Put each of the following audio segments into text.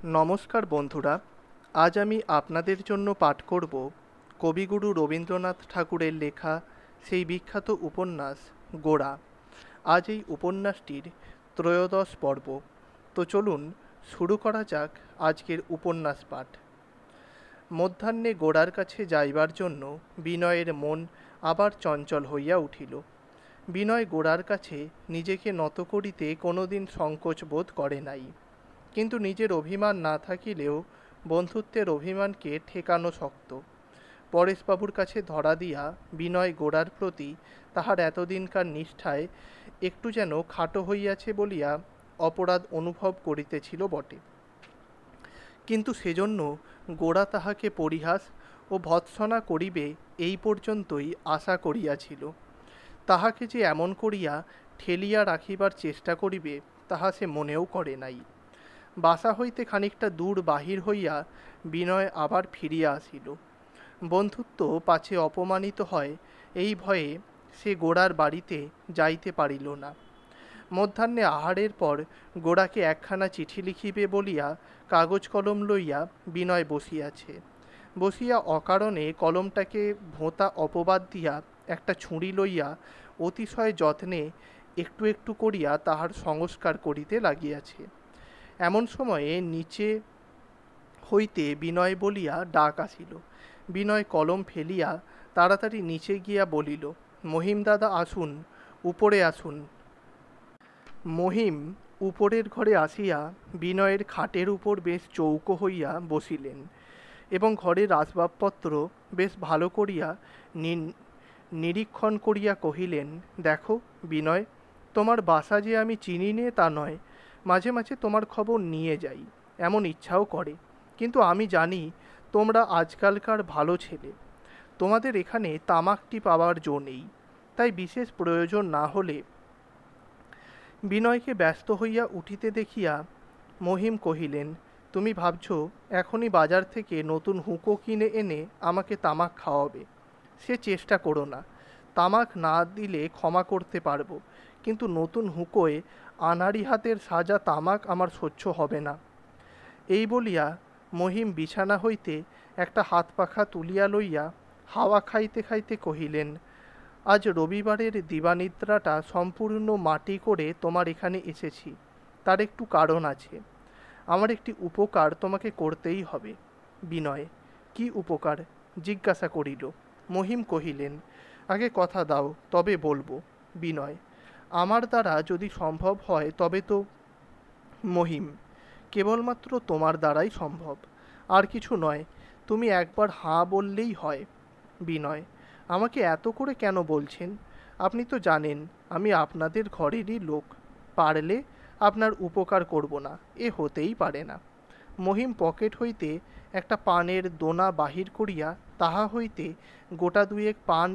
নমস্কার বন্ধুরা, আজ আমি আপনাদের জন্য পাঠ করব কবিগুরু রবীন্দ্রনাথ ঠাকুরের লেখা সেই বিখ্যাত উপন্যাস গোড়া। আজ এই উপন্যাসটির ত্রয়োদশ পর্ব। তো চলুন শুরু করা যাক আজকের উপন্যাস পাঠ। মধ্যাহ্নে গোড়ার কাছে যাইবার জন্য বিনয়ের মন আবার চঞ্চল হইয়া উঠিল। বিনয় গোড়ার কাছে নিজেকে নত করিতে কোনোদিন সংকোচ বোধ করে নাই, কিন্তু নিজের অভিমান না থাকিলেও বন্ধুত্বের অভিমানকে ঠেকানো শক্ত। পরেশবাবুর কাছে ধরা দিয়া বিনয় গোড়ার প্রতি তাহার এতদিনকার নিষ্ঠায় একটু যেন খাটো হইয়াছে বলিয়া অপরাধ অনুভব করিতেছিল বটে, কিন্তু সেজন্য গোড়া তাহাকে পরিহাস ও ভৎসনা করিবে এই পর্যন্তই আশা করিয়াছিল। তাহাকে যে এমন করিয়া ঠেলিয়া রাখিবার চেষ্টা করিবে তাহা সে মনেও করে নাই। বাসা হইতে খানিকটা দূর বাহির হইয়া বিনয় আবার ফিরিয়া আসিল। বন্ধুত্ব পাছে অপমানিত হয় এই ভয়ে সে গোড়ার বাড়িতে যাইতে পারিল না। মধ্যাহ্নে আহারের পর গোড়াকে একখানা চিঠি লিখিবে বলিয়া কাগজ কলম লইয়া বিনয় বসিয়াছে। বসিয়া অকারণে কলমটাকে ভোঁতা অপবাদ দিয়া একটা ছুরি লইয়া অতিশয় যত্নে একটু একটু করিয়া তাহার সংস্কার করিতে লাগিয়াছে। এমন সময়ে নিচে হইতে বিনয় বলিয়া ডাক আসিল। বিনয় কলম ফেলিয়া তাড়াতাড়ি নিচে গিয়া বলিল, মহিম দাদা আসুন, উপরে আসুন। মহিম উপরের ঘরে আসিয়া বিনয়ের খাটের উপর বেশ চৌকো হইয়া বসিলেন এবং ঘরের আসবাবপত্র বেশ ভালো করিয়া নিরীক্ষণ করিয়া কহিলেন, দেখো বিনয়, তোমার বাসা যে আমি চিনি নে তা নয়, মাঝে মাঝে তোমার খবর নিয়ে যাই, এমন ইচ্ছাও করে, কিন্তু আমি জানি তোমরা আজকালকার ভালো ছেলে, তোমাদের এখানে তামাকটি পাওয়ার জো নেই, তাই বিশেষ প্রয়োজন না হলে। বিনয়কে ব্যস্ত হইয়া উঠিতে দেখিয়া মহিম কহিলেন, তুমি ভাবছ এখনই বাজার থেকে নতুন হুঁকো কিনে এনে আমাকে তামাক খাওয়াবে। সে চেষ্টা করো না, তামাক না দিলে ক্ষমা করতে পারবো, কিন্তু নতুন হুঁকোয় আনাড়ি হাতের সাজা তামাক আমার সহ্য হবে না। এই বলিয়া মহিম বিছানা হইতে একটা হাত পাখা তুলিয়া লইয়া হাওয়া খাইতে খাইতে কহিলেন, আজ রবিবারের দিবানিদ্রাটা সম্পূর্ণ মাটি করে তোমার এখানে এসেছি, তার একটু কারণ আছে। আমার একটি উপকার তোমাকে করতেই হবে। বিনয়, কি উপকার জিজ্ঞাসা করিল। মহিম কহিলেন, আগে কথা দাও, তবে বলবো। বিনয়, আমার দ্বারা যদি সম্ভব হয় তবে তো। মহিম, কেবলমাত্র তোমার দ্বারাই সম্ভব, আর কিছু নয়, তুমি একবার হাঁ বললেই হয়। বিনয়, আমাকে এত করে কেন বলছেন? আপনি তো জানেন আমি আপনাদের ঘরেরই লোক, পারলে আপনার উপকার করব না, এ হতেই পারে না। মহিম পকেট হইতে একটা পানের দোনা বাহির করিয়া তাহা হইতে গোটা দুয়েক পান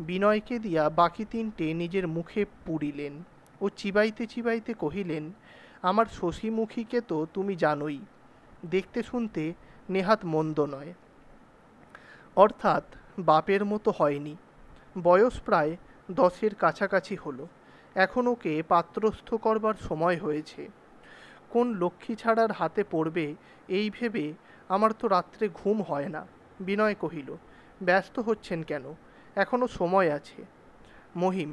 বিনয়কে দিয়া বাকি তিনটে নিজের মুখে পুরিলেন ও চিবাইতে চিবাইতে কহিলেন, আমার শশীমুখীকে তো তুমি জানোই, দেখতে শুনতে নেহাত মন্দ নয়, অর্থাৎ বাপের মতো হয়নি, বয়স প্রায় 10-এর কাছাকাছি হলো, এখন ওকে পাত্রস্থ করবার সময় হয়েছে। কোন লক্ষ্মী ছাড়ার হাতে পড়বে এই ভেবে আমার তো রাত্রে ঘুম হয় না। বিনয় কহিল, ব্যস্ত হচ্ছেন কেন, এখনো সময় আছে। মহিম,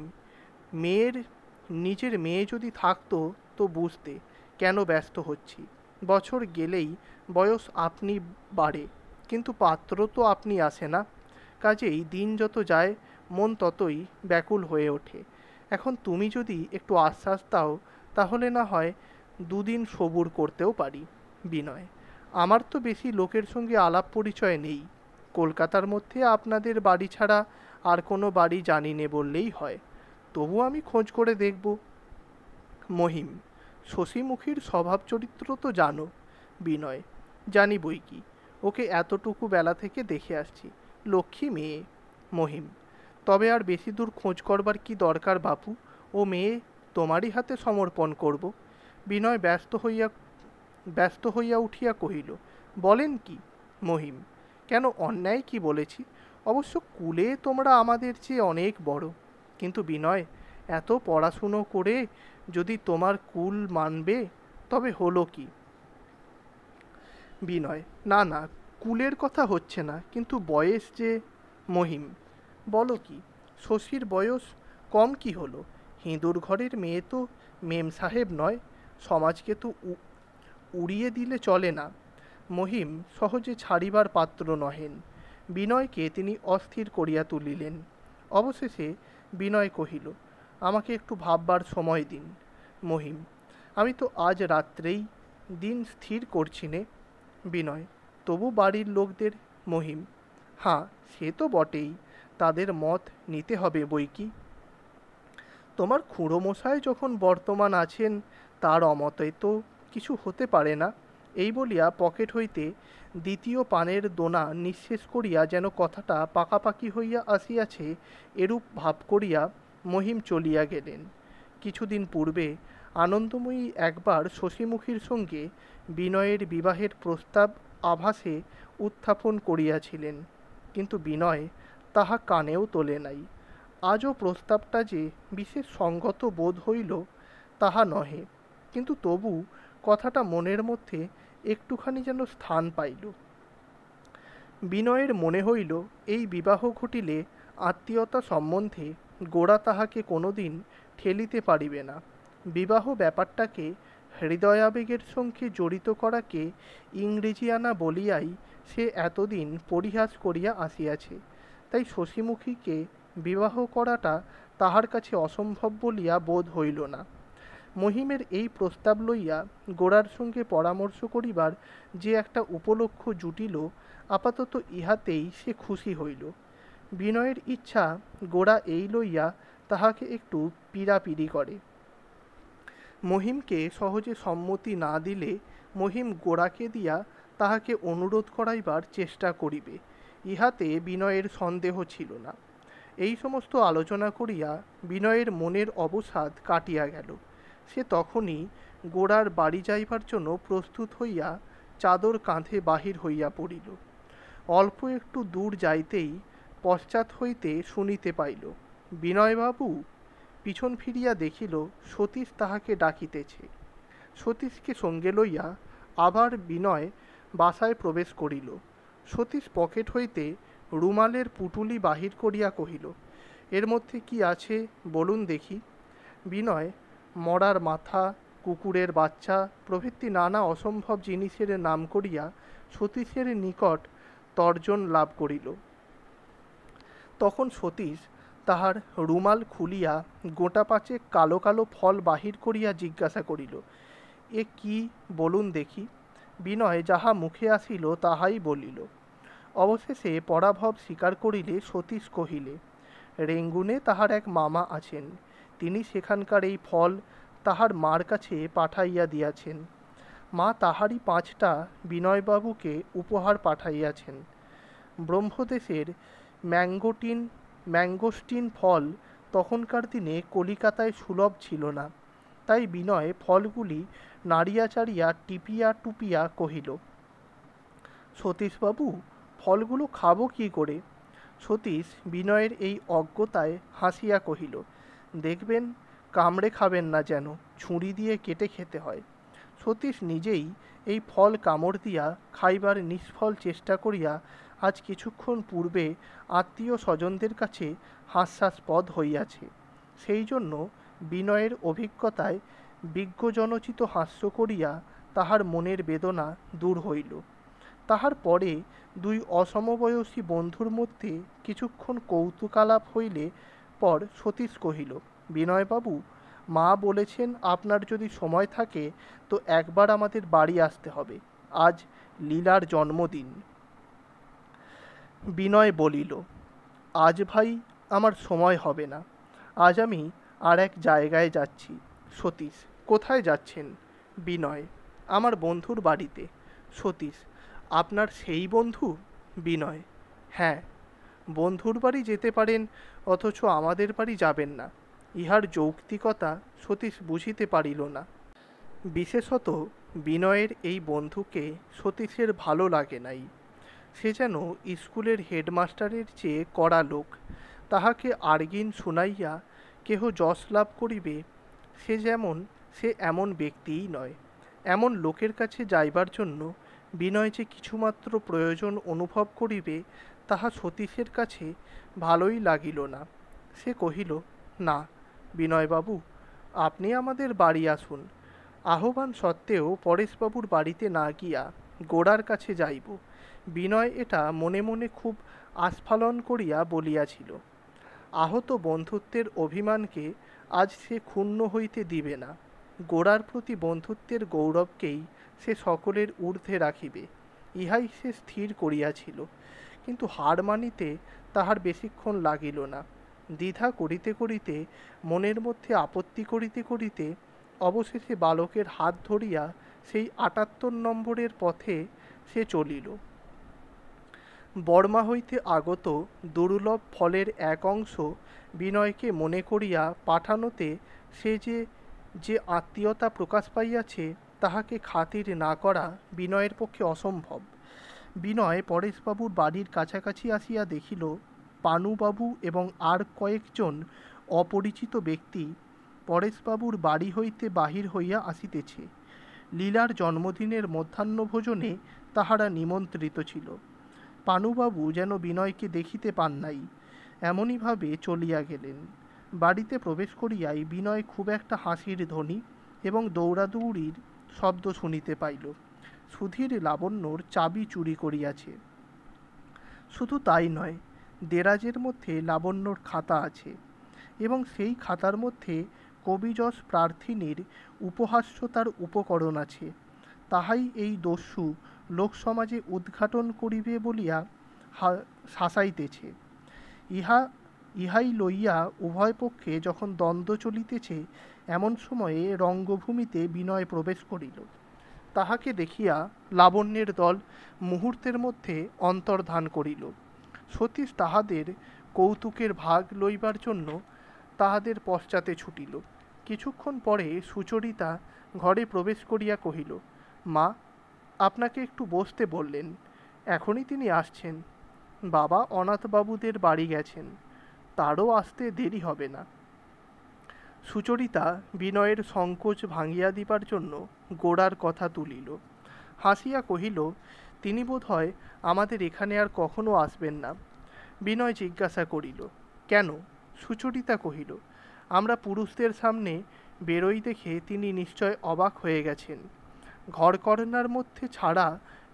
নিজের মেয়ে যদি থাকতো তো বুঝতে কেন ব্যস্ত হচ্ছি। বছর গেলেই বয়স আপনি বাড়ে, কিন্তু পাত্র তো আপনি আসে না, কাজেই দিন যত যায় মন ততই ব্যাকুল হয়ে ওঠে। এখন তুমি যদি একটু আশ্বাস দাও তাহলে না হয় দুদিন সবুর করতেও পারি। বিনয়, আমার তো বেশি লোকের সঙ্গে আলাপ পরিচয় নেই, কলকাতার মধ্যে আপনাদের বাড়ি ছাড়া আর কোনো বাড়ি জানি নে বললেই হয়, তবু আমি খোঁজ করে দেখব। মহিম, শশীমুখীর স্বভাব চরিত্র তো জানো। বিনয়, জানি বই কি, ওকে এতটুকু বেলা থেকে দেখে আসছি, লক্ষ্মী মেয়ে। মহিম, তবে আর বেশি দূর খোঁজ করবার কি দরকার বাপু, ও মেয়ে তোমারই হাতে সমর্পণ করব। বিনয় ব্যস্ত হইয়া উঠিয়া কহিল, বলেন কি? মহিম, কেন, অন্যায় কি বলেছি? অবশ্য কুলে তোমরা আমাদের চেয়ে অনেক বড়, কিন্তু বিনয়, এত পড়াশুনো করে যদি তোমার কুল মানবে তবে হলো কি? বিনয়: না না, কুলের কথা হচ্ছে না, কিন্তু বয়স যে। মহিম: বলো কি, শশীর বয়স কম কি হলো? হিঁদুর ঘরের মেয়ে তো মেম সাহেব নয়, সমাজকে তো উড়িয়ে দিলে চলে না। মহিম সহজে ছাড়িবার পাত্র নহেন। বিনয়কে তিনি অস্থির করিয়া তুলিলেন। অবশেষে বিনয় কহিল, আমাকে একটু ভাববার সময় দিন। মহিম: আমি তো আজ রাত্রেই দিন স্থির করছি নে। বিনয়: তবু বাড়ির লোকদের। মহিম: হাঁ, সে তো বটেই, তাদের মত নিতে হবে বই কি। তোমার খুড়োমশাই যখন বর্তমান আছেন, তার অমতে তো কিছু হতে পারে না। এই বলিয়া পকেট হইতে দ্বিতীয় পানের দোনা নিঃশেষ করিয়া যেন কথাটা পাকাপাকি হইয়া আসিয়াছে এরূপ ভাব করিয়া মহিম চলিয়া গেলেন। কিছুদিন পূর্বে আনন্দময়ী একবার শশীমুখীর সঙ্গে বিনয়ের বিবাহের প্রস্তাব আভাসে উত্থাপন করিয়াছিলেন, কিন্তু বিনয় তাহা কানেও তোলে নাই। আজও প্রস্তাবটা যে বিশেষ সঙ্গত বোধ হইল তাহা নহে, কিন্তু তবু কথাটা মনের মধ্যে একটুখানি যেন স্থান পাইল। বিনয়ের মনে হইল এই বিবাহ ঘটিলে আত্মীয়তা সম্বন্ধে গোরা তাহাকে কোনোদিন ঠেলিতে পারিবে না। বিবাহ ব্যাপারটাকে হৃদয়াবেগের সঙ্গে জড়িত করাকে ইংরেজিয়ানা বলিয়াই সে এতদিন পরিহাস করিয়া আসিয়াছে। তাই শশীমুখীকে বিবাহ করাটা তাহার কাছে অসম্ভব বলিয়া বোধ হইল না। মহিমের এই প্রস্তাব লইয়া গোরার সঙ্গে পরামর্শ করিবার যে একটা উপলক্ষ জুটিল, আপাতত ইহাতেই সে খুশি হইল। বিনয়ের ইচ্ছা গোরা এই লইয়া তাহাকে একটু পীড়াপিড়ি করে। মহিমকে সহজে সম্মতি না দিলে মহিম গোরাকে দিয়া তাহাকে অনুরোধ করাইবার চেষ্টা করিবে, ইহাতে বিনয়ের সন্দেহ ছিল না। এই সমস্ত আলোচনা করিয়া বিনয়ের মনের অবসাদ কাটিয়া গেল। সে তখনই গোরার বাড়ি যাইবার জন্য প্রস্তুত হইয়া চাদর কাঁধে বাহির হইয়া পড়িল। অল্প একটু দূর যাইতেই পশ্চাৎ হইতে শুনিতে পাইল, বিনয়বাবু। পিছন ফিরিয়া দেখিল সতীশ তাহাকে ডাকিতেছে। সতীশকে সঙ্গে লইয়া আবার বিনয় বাসায় প্রবেশ করিল। সতীশ পকেট হইতে রুমালের পুটুলি বাহির করিয়া কহিল, এর মধ্যে কি আছে বলুন দেখি। বিনয় মরার মাথা, কুকুরের বাচ্চা প্রভৃতি নানা অসম্ভব জিনিসের নাম করিয়া সতীশের নিকট তর্জন লাভ করিল। তখন সতীশ তাহার রুমাল খুলিয়া গোটা পাঁচেক কালো কালো ফল বাহির করিয়া জিজ্ঞাসা করিল, এ কি বলুন দেখি। বিনয় যাহা মুখে আসিল তাহাই বলিল। অবশেষে পরাভব স্বীকার করিলে সতীশ কহিলে, রেঙ্গুনে তাহার এক মামা আছেন, তিনি সেখানকার এই ফল তাহার মার কাছে পাঠাইয়া দিয়াছেন। মা তাহারই 5টা বিনয়বাবুকে উপহার পাঠাইয়াছেন। ব্রহ্মদেশের ম্যাঙ্গোস্টিন ফল তখনকার দিনে কলিকাতায় সুলভ ছিল না, তাই বিনয় ফলগুলি নাড়িয়া চাড়িয়া টিপিয়া টুপিয়া কহিল, সতীশবাবু, ফলগুলো খাবো কি করে? সতীশ বিনয়ের এই অজ্ঞতায় হাসিয়া কহিল, দেখবেন কামড়ে খাবেন না, যেন ছুরি দিয়ে কেটে খেতে হয়। সতীশ নিজেই এই ফল কামড় দিয়া খাইবার নিষ্ফল চেষ্টা করিয়া আজ কিছুক্ষণ পূর্বে আত্মীয় স্বজনদের কাছে হাস্যাস্পদ হইয়াছে। সেই জন্য বিনয়ের অভিজ্ঞতায় বিজ্ঞজনোচিত হাস্য করিয়া তাহার মনের বেদনা দূর হইল। তাহার পরে দুই অসমবয়সী বন্ধুর মধ্যে কিছুক্ষণ কৌতুকালাপ হইলে পর সতীশ কহিল, বিনয়বাবু, মা বলেছেন আপনার যদি সময় থাকে তো একবার আমাদের বাড়ি আসতে হবে, আজ লীলার জন্মদিন। বিনয় বলিল, আজ ভাই আমার সময় হবে না, আজ আমি আর এক জায়গায় যাচ্ছি। সতীশ, কোথায় যাচ্ছেন? বিনয়, আমার বন্ধুর বাড়িতে। সতীশ, আপনার সেই বন্ধু? বিনয়, হ্যাঁ। বন্ধুর বাড়ি যেতে পারেন, অথচ আমাদের বাড়ি যাবেন না, ইহার যৌক্তিকতা সতীশ বুঝিতে পারিল না। বিশেষত বিনয়ের এই বন্ধুকে সতীশের ভালো লাগে নাই। সে যেন স্কুলের হেডমাস্টারের চেয়ে কড়া লোক। তাহাকে আর্গিন শুনাইয়া কেহ যশ লাভ করিবে, সে এমন ব্যক্তিই নয়। এমন লোকের কাছে যাইবার জন্য বিনয় যে কিছুমাত্র প্রয়োজন অনুভব করিবে তাহা সতীশের কাছে ভালোই লাগিল না। সে কহিল, না বিনয়বাবু, আপনি আমাদের বাড়ি আসুন। আহ্বান সত্ত্বেও পরেশবাবুর বাড়িতে না গিয়া গোড়ার কাছে যাইব। বিনয় এটা মনে মনে খুব আস্ফালন করিয়া বলিয়াছিল। আহত বন্ধুত্বের অভিমানকে আজ সে ক্ষুণ্ণ হইতে দিবে না। গোড়ার প্রতি বন্ধুত্বের গৌরবকেই সে সকলের ঊর্ধ্বে রাখিবে, ইহাই সে স্থির করিয়াছিল। কিন্তু হার মানিতে তাহার বেশিক্ষণ লাগিল না। দ্বিধা করিতে করিতে, মনের মধ্যে আপত্তি করিতে করিতে অবশেষে বালকের হাত ধরিয়া সেই ৭৮ নম্বরের পথে সে চলিল। বর্মা হইতে আগত দুর্লভ ফলের এক অংশ বিনয়কে মনে করিয়া পাঠানোতে সে যে আত্মীয়তা প্রকাশ পাইয়াছে তাহাকে খাতির না করা বিনয়ের পক্ষে অসম্ভব। বিনয় পরেশবাবুর বাড়ির কাছাকাছি আসিয়া দেখিল পানুবাবু এবং আর কয়েকজন অপরিচিত ব্যক্তি পরেশবাবুর বাড়ি হইতে বাহির হইয়া আসিতেছে। লীলার জন্মদিনের মধ্যাহ্নভোজনে তাহারা নিমন্ত্রিত ছিল। পানুবাবু যেন বিনয়কে দেখিতে পান নাই, এমনইভাবে চলিয়া গেলেন। বাড়িতে প্রবেশ করিয়াই বিনয় খুব একটা হাসির ধ্বনি এবং দৌড়াদৌড়ির শব্দ শুনিতে পাইল। সুধীর লাবণ্যর চাবি চুরি করিয়াছে। শুধু তাই নয়, দেরাজের মধ্যে লাবণ্যর খাতা আছে এবং সেই খাতার মধ্যে কবিযশ প্রার্থিনীর উপহাস্যতার উপকরণ আছে। তাহাই এই দস্যু লোকসমাজে উদ্ঘাটন করিবে বলিয়া শাসাইতেছে। ইহাই লইয়া উভয় পক্ষে যখন দ্বন্দ্ব চলিতেছে, এমন সময়ে রঙ্গভূমিতে বিনয় প্রবেশ করিল। তাহাকে দেখিয়া লাবণ্যের দল মুহূর্তের মধ্যে অন্তর্ধান করিল। সতীশ তাহাদের কৌতুকের ভাগ লইবার জন্য তাহাদের পশ্চাতে ছুটিল। কিছুক্ষণ পরে সুচরিতা ঘরে প্রবেশ করিয়া কহিল, মা, আপনাকে একটু বসতে বললেন, এখনই তিনি আসছেন। বাবা অনাথবাবুদের বাড়ি গেছেন, তারও আসতে দেরি হবে না। সুচরিতা বিনয়ের সংকোচ ভাঙিয়া দিবার জন্য গোড়ার কথা তুলিল। হাসিয়া কহিল, তিনি বোধ হয় আমাদের এখানে আর কখনো আসবেন না। বিনয় জিজ্ঞাসা করিল, কেন? সুচরিতা কহিল, আমরা পুরুষদের সামনে বেরোই দেখে তিনি নিশ্চয় অবাক হয়ে গেছেন। ঘরকরনার মধ্যে ছাড়া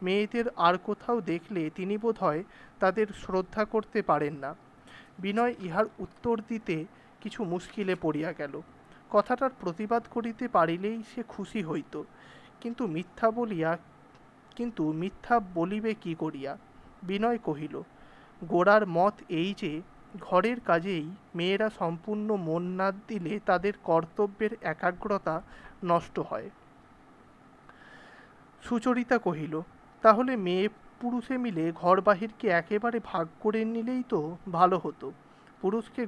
মেয়েদের আর কোথাও দেখলে তিনি বোধ হয় তাদের শ্রদ্ধা করতে পারেন না। বিনয় ইহার উত্তর দিতে কিছু মুশকিলে পড়িয়া গেল। কথাটার প্রতিবাদ করিতে পারিলেই সে খুশি হইত, কিন্তু মিথ্যা বলিবে কি করিয়া। বিনয় কহিল, গোড়ার মত এই যে ঘরের কাজেই মেয়েরা সম্পূর্ণ মন না দিলে তাদের কর্তব্যের একাগ্রতা নষ্ট হয়। সুচরিতা কহিল, তাহলে মেয়ে পুরুষে মিলে ঘর বাহিরকে একেবারে ভাগ করে নিলেই তো ভালো হতো। পুরুষকে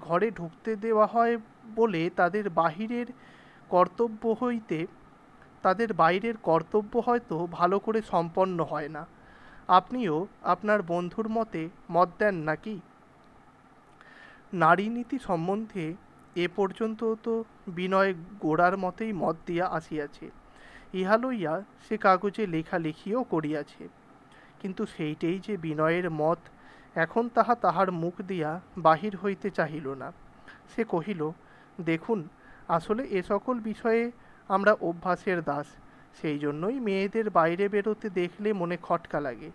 ঘরে ঢুকতে দেওয়া হয় বলে তাদের বাইরের কর্তব্য হয়তো ভালো করে সম্পন্ন হয় না। আপনিও আপনার বন্ধুর মতে মত দেন নাকি? নারীনীতি সম্বন্ধে এ পর্যন্ত তো বিনয় গোড়ার মতেই মত দিয়া আসিয়াছে। ইহা লইয়া সে কাগজে লেখালেখিও করিয়াছে। কিন্তু সেইটেই যে বিনয়ের মত, এখন তাহার মুখ দিয়া বাহির হইতে চাহিল না। সে কহিল, দেখুন, আসলে এ সকল বিষয়ে আমরা অভ্যাসের দাস, সেই জন্যই মেয়েদের বাইরে বেরোতে দেখলে মনে খটকা লাগে।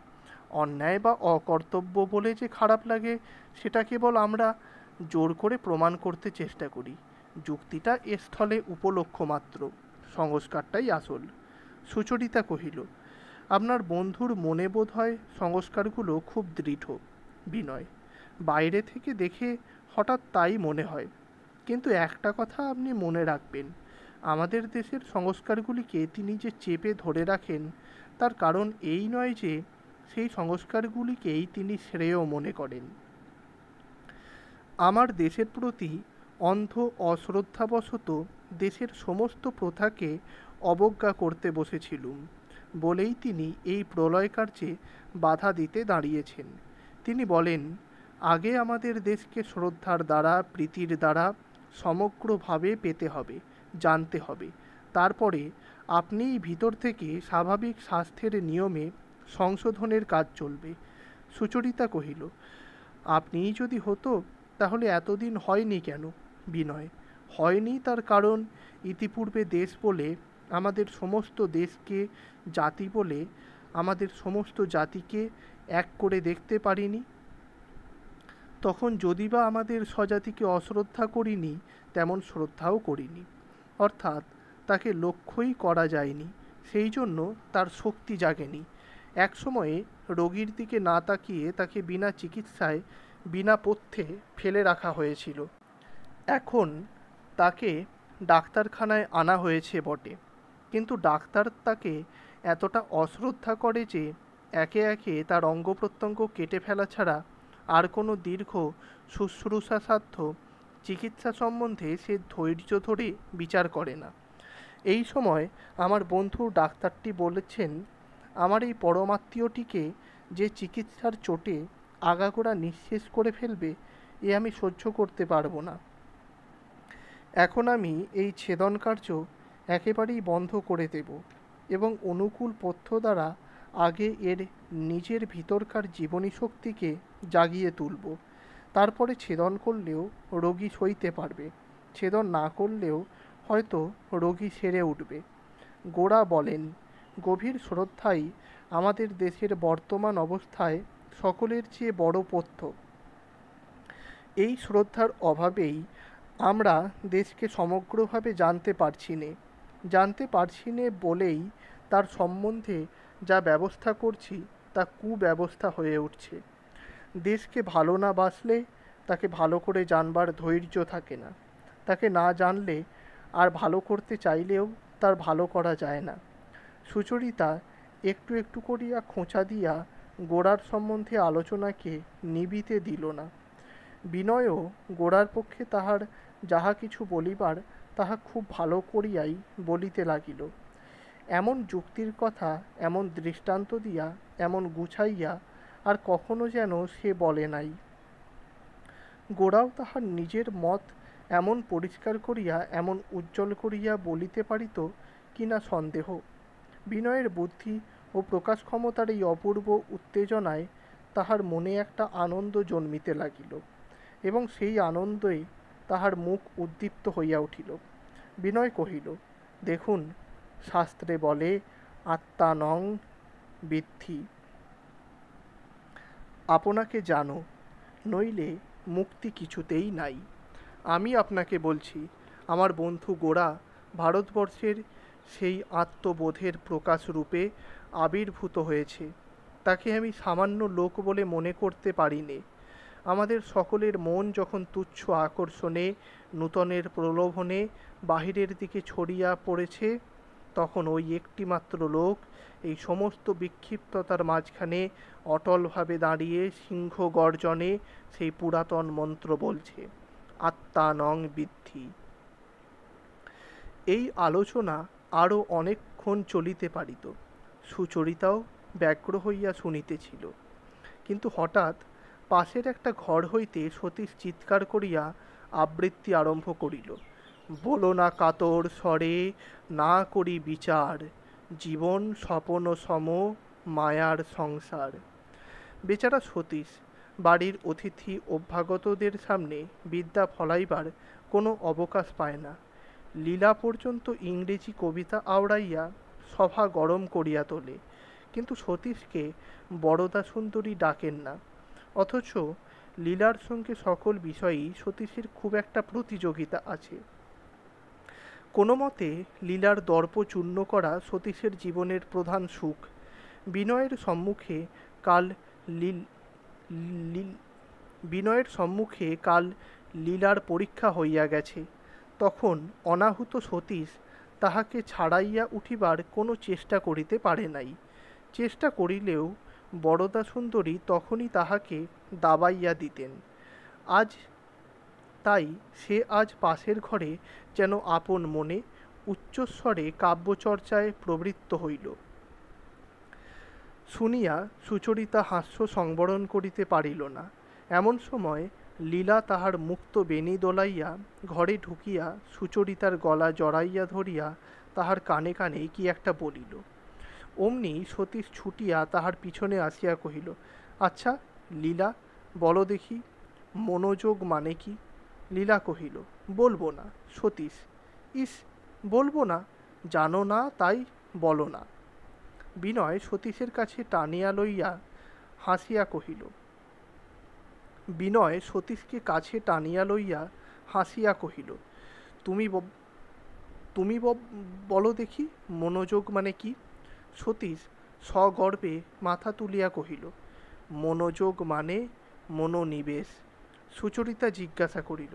অন্যায় বা অকর্তব্য বলে যে খারাপ লাগে, সেটা কেবল আমরা জোর করে প্রমাণ করতে চেষ্টা করি। যুক্তিটা এ স্থলে উপলক্ষ মাত্র, সংস্কারটাই আসল। সুচরিতা কহিল, আপনার বন্ধুর মনে বোধ হয় সংস্কারগুলো খুব দৃঢ়। বিনয়, বাইরে থেকে দেখে হঠাৎ তাই মনে হয়, কিন্তু একটা কথা আপনি মনে রাখবেন, আমাদের দেশের সংস্কারগুলিকে তিনি যে চেপে ধরে রাখেন, তার কারণ এই নয় যে সেই সংস্কারগুলিকেই তিনি শ্রেয় মনে করেন। আমার দেশের প্রতি অন্ধ অশ্রদ্ধাবশত দেশের সমস্ত প্রথাকে অবজ্ঞা করতে বসেছিলুম বলেই তিনি এই প্রলয় কার্যে বাধা দিতে দাঁড়িয়েছেন। তিনি বলেন, আগে আমাদের দেশকে শ্রদ্ধার দ্বারা, প্রীতির দ্বারা সমগ্রভাবে পেতে হবে, জানতে হবে, তারপরে আপনিই ভিতর থেকে স্বাভাবিক স্বাস্থ্যের নিয়মে সংশোধনের কাজ চলবে। সুচরিতা কহিল, আপনিই যদি হতো তাহলে এতদিন হয়নি কেন? বিনয়, হয়নি তার কারণ ইতিপূর্বে দেশ বলে আমাদের সমস্ত দেশকে, জাতি বলে আমাদের সমস্ত জাতিকে এক করে দেখতে পারিনি। তখন যদি বা আমাদের স্বজাতিকে অশ্রদ্ধা করিনি, তেমন শ্রদ্ধাও করিনি, অর্থাৎ তাকে লক্ষ্যই করা যায়নি, সেই জন্য তার শক্তি জাগেনি। এক সময়ে রোগীর দিকে না তাকিয়ে তাকে বিনা চিকিৎসায় বিনা পথ্যে ফেলে রাখা হয়েছিল। এখন তাকে ডাক্তারখানায় আনা হয়েছে বটে, কিন্তু ডাক্তার তাকে এতটা অশ্রদ্ধা করে যে একে একে তার অঙ্গ প্রত্যঙ্গ কেটে ফেলা ছাড়া আর কোনো দীর্ঘ শুশ্রূষাসাধ্য চিকিৎসা সম্বন্ধে সে ধৈর্য ধরে বিচার করে না। এই সময় আমার বন্ধু ডাক্তারটি বলেছেন, আমার এই পরমাত্মীয়টিকে যে চিকিৎসার চোটে আগাগোড়া নিঃশেষ করে ফেলবে, এ আমি সহ্য করতে পারবো না। এখন আমি এই ছেদন কার্য একেবারেই বন্ধ করে দেব এবং অনুকূল পথ্য দ্বারা আগে এর নিজের ভিতরকার জীবনী শক্তিকে জাগিয়ে তুলব। তারপরে ছেদন করলেও রোগী সইতে পারবে, ছেদন না করলেও হয়তো রোগী সেরে উঠবে। গোরা বলেন, গভীর শ্রদ্ধাই আমাদের দেশের বর্তমান অবস্থায় সকলের চেয়ে বড় পথ্য। এই শ্রদ্ধার অভাবেই আমরা দেশকে সমগ্রভাবে জানতে পারছি নে বলেই তার সম্বন্ধে যা ব্যবস্থা করছি তা কুব্যবস্থা হয়ে উঠছে। দেশকে ভালো না বাসলে তাকে ভালো করে জানবার ধৈর্য থাকে না, তাকে না জানলে আর ভালো করতে চাইলেও তার ভালো করা যায় না। সুচরিতা একটু একটু করিয়া খোঁচা দিয়া গোরার সম্বন্ধে আলোচনাকে নিবিতে দিল না। বিনয়ও গোরার পক্ষে তাহার যাহা কিছু বলিবার তাহা খুব ভালো করিয়াই বলিতে লাগিল। এমন যুক্তির কথা এমন দৃষ্টান্ত দিয়া এমন গুছাইয়া আর কখনো যেন সে বলে নাই। গোরাও তাহার নিজের মত এমন পরিষ্কার করিয়া এমন উজ্জ্বল করিয়া বলিতে পারিত কিনা সন্দেহ। বিনয়ের বুদ্ধি ও প্রকাশ ক্ষমতার এই অপূর্ব উত্তেজনায় তাহার মনে একটা আনন্দ জন্মিতে লাগিল এবং সেই আনন্দে তাহার মুখ উদ্দীপ্ত হইয়া উঠিল। বিনয় কহিল, দেখুন, শাস্ত্রে বলে আত্মানং বিদ্ধি, আপনাকে জানো, নইলে মুক্তি কিছুতেই নাই। আমি আপনাকে বলছি, আমার বন্ধু গোরা ভারতবর্ষের সেই আত্মবোধের প্রকাশ রূপে আবির্ভূত হয়েছে। তাকে আমি সামান্য লোক বলে মনে করতে পারি নে। আমাদের সকলের মন যখন তুচ্ছ আকর্ষণে, নূতনের প্রলোভনে বাহিরের দিকে ছড়িয়া পড়েছে, তখন ওই একটিমাত্র লোক এই সমস্ত বিক্ষিপ্ততার মাঝখানে অটলভাবে দাঁড়িয়ে সিংহ গর্জনে সেই পুরাতন মন্ত্র বলছে, আত্মানং বিদ্ধি। এই আলোচনা আরও অনেকক্ষণ চলিতে পারিত। সুচরিতাও ব্যগ্র হইয়া শুনিতেছিল, কিন্তু হঠাৎ পাশের একটা ঘর হইতে সতীশ চিৎকার করিয়া আবৃত্তি আরম্ভ করিল, বলো না কাতর স্বরে, না করি বিচার, জীবন স্বপন সম, মায়ার সংসার। বেচারা সতীশ বাড়ির অতিথি অভ্যাগতদের সামনে বিদ্যা ফলাইবার কোনো অবকাশ পায় না। লীলা পর্যন্ত ইংরেজি কবিতা আওড়াইয়া সভা গরম করিয়া তোলে, কিন্তু সতীশকে বরদা সুন্দরী ডাকেন না। অথচ লীলার সঙ্গে সকল বিষয়েই সতীশের খুব একটা প্রতিযোগিতা আছে। কোনো মতে লীলার দর্প চূর্ণ করা সতীশের জীবনের প্রধান সুখ। বিনয়ের সম্মুখে কাল লীলার পরীক্ষা হইয়া গেছে। তখন অনাহুত সতীশ তাহাকে ছাড়াইয়া উঠিবার কোনো চেষ্টা করিতে পারে নাই। চেষ্টা করিলেও বরদা সুন্দরী তখনই তাহাকে দাবাইয়া দিতেন। তাই সে আজ পাশের ঘরে যেন আপন মনে উচ্চস্বরে কাব্যচর্চায় প্রবৃত্ত হইল। শুনিয়া সুচরিতা হাস্য সংবরণ করিতে পারিল না। এমন সময় লীলা তাহার মুক্ত বেণী দোলাইয়া ঘরে ঢুকিয়া সুচরিতার গলা জড়াইয়া ধরিয়া তাহার কানে কানে কি একটা বলিল। অমনি সতীশ ছুটিয়া তাহার পিছনে আসিয়া কহিল, আচ্ছা লীলা, বলো দেখি মনোযোগ মানে কি? লীলা কহিল, বলবো না। সতীশ, ইস, বলবো না? জানো না তাই বলো না। বিনয় সতীশের কাছে টানিয়া লইয়া হাসিয়া কহিল, বিনয় সতীশকে কাছে টানিয়া লইয়া হাসিয়া কহিল, তুমি তুমি বলো দেখি মনোযোগ মানে কি? সতীশ সগর্বে মাথা তুলিয়া কহিল, মনোযোগ মানে মনোনিবেশ। সুচরিতা জিজ্ঞাসা করিল,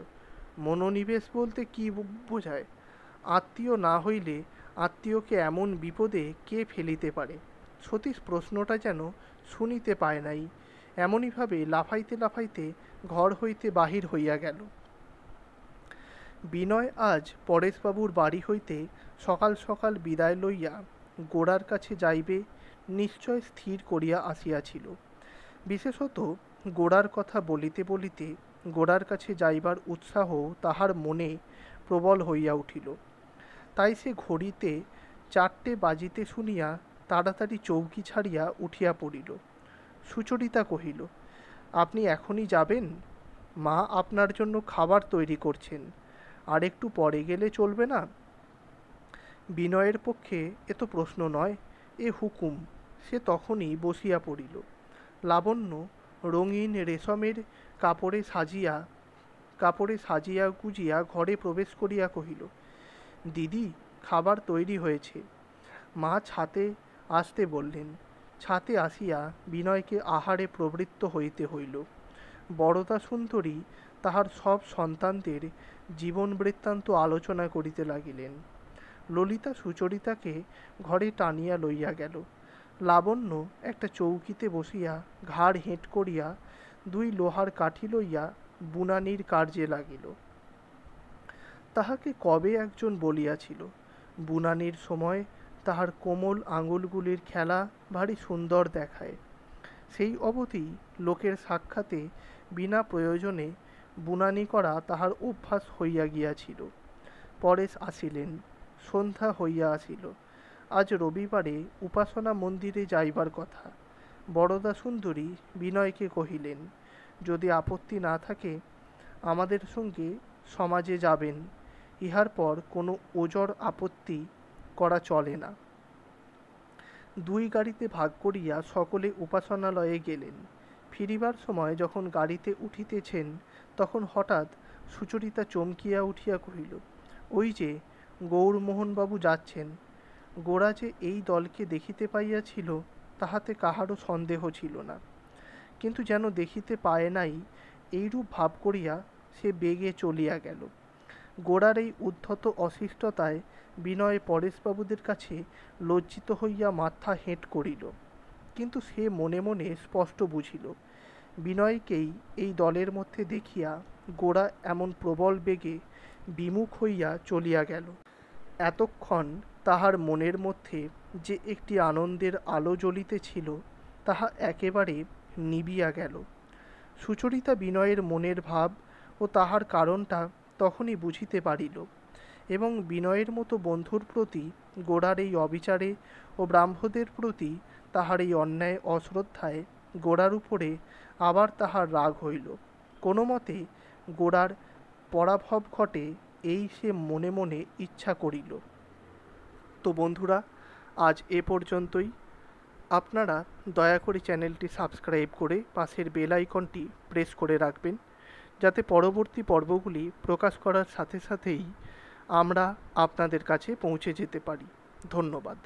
মনোনিবেশ বলতে কি বোঝায়? আত্মীয় না হইলে আত্মীয়কে এমন বিপদে কে ফেলিতে পারে? সতীশ প্রশ্নটা যেন শুনিতে পায় নাই, এমনইভাবে লাফাইতে লাফাইতে ঘর হইতে বাহির হইয়া গেল। বিনয় আজ পরেশবাবুর বাড়ি হইতে সকাল সকাল বিদায় লইয়া গোড়ার কাছে যাইবে নিশ্চয় স্থির করিয়া আসিয়াছিল। বিশেষত গোড়ার কথা বলিতে বলিতে গোড়ার কাছে যাইবার উৎসাহ তাহার মনে প্রবল হইয়া উঠিল। তাই সে ঘড়িতে 4টে বাজিতে শুনিয়া তাড়াতাড়ি চৌকি ছাড়িয়া উঠিয়া পড়িল। সুচরিতা কহিল, আপনি এখনই যাবেন? মা আপনার জন্য খাবার তৈরি করছেন, আর একটু পরে গেলে চলবে না? বিনয়ের পক্ষে এ তো প্রশ্ন নয়, এ হুকুম। সে তখনই বসিয়া পড়িল। লাবণ্য রঙিন রেশমের কাপড়ে সাজিয়া গুজিয়া ঘরে প্রবেশ করিয়া কহিল, দিদি, খাবার তৈরি হয়েছে। মা ছাতে আসতে বললেন। ছাতে আসিয়া বিনয়কে আহারে প্রবৃত্ত হইতে হইল। বরদা সুন্দরী তাহার সব সন্তানদের জীবন বৃত্তান্ত আলোচনা করিতে লাগিলেন। ললিতা সুচরিতাকে ঘরে টানিয়া লইয়া গেল। লাবণ্য একটা চৌকিতে বসিয়া ঘাড় হেঁট করিয়া 2 লোহার কাঠি লইয়া বুনানির কার্যে লাগিল। তাহাকে কবে একজন বলিয়াছিল, বুনানির সময় তাহার কোমল আঙুলগুলির খেলা ভারী সুন্দর দেখায়। সেই অবধি লোকের সাক্ষাতে বিনা প্রয়োজনে বুনানি করা তাহার অভ্যাস হইয়া গিয়াছিল। পরেশ আসিলেন, সন্ধ্যা হইয়া আসিল। আজ রবিবারে উপাসনা মন্দিরে যাইবার কথা। বরদা সুন্দরী বিনয়কে কহিলেন, যদি আপত্তি না থাকে আমাদের সঙ্গে সমাজে যাবেন, ইহার পর কোনো ওজর আপত্তি করা চলে না। 2 গাড়িতে ভাগ করিয়া সকলে উপাসনালয়ে গেলেন। ফিরিবার সময় যখন গাড়িতে উঠিতেছেন তখন হঠাৎ সুচরিতা চমকিয়া উঠিয়া কহিল, ওই যে গৌরমোহনবাবু যাচ্ছেন। গোরা যে এই দলকে দেখিতে পাইয়াছিল তাহাতে কাহারও সন্দেহ ছিল না, কিন্তু যেন দেখিতে পায় নাই এইরূপ ভাব করিয়া সে বেগে চলিয়া গেল। গোরার এই উদ্ধত অশিষ্টতায় বিনয় পরেশবাবুদের কাছে লজ্জিত হইয়া মাথা হেঁট করিল, কিন্তু সে মনে মনে স্পষ্ট বুঝিল বিনয়কেই এই দলের মধ্যে দেখিয়া গোরা এমন প্রবল বেগে বিমুখ হইয়া চলিয়া গেল। এতক্ষণ তাহার মনের মধ্যে যে একটি আনন্দের আলো জ্বলিতেছিল তাহা একেবারে নিবিয়া গেল। সুচরিতা বিনয়ের মনের ভাব ও তাহার কারণটা তখনই বুঝিতে পারিল, এবং বিনয়ের মতো বন্ধুর প্রতি গোরার এই অবিচারে ও ব্রাহ্মদের প্রতি তাহার এই অন্যায় অশ্রদ্ধায় গোরার উপরে আবার তাহার রাগ হইল। কোনো মতে গোরার পরাভব ঘটে এই সে মনে মনে ইচ্ছা করিল। তো বন্ধুরা, আজ এ পর্যন্তই। আপনারা দয়া করে চ্যানেলটি সাবস্ক্রাইব করে পাশের বেল আইকনটি প্রেস করে রাখবেন, যাতে পরবর্তী পর্বগুলি প্রকাশ করার সাথে সাথেই আমরা আপনাদের কাছে পৌঁছে যেতে পারি। ধন্যবাদ।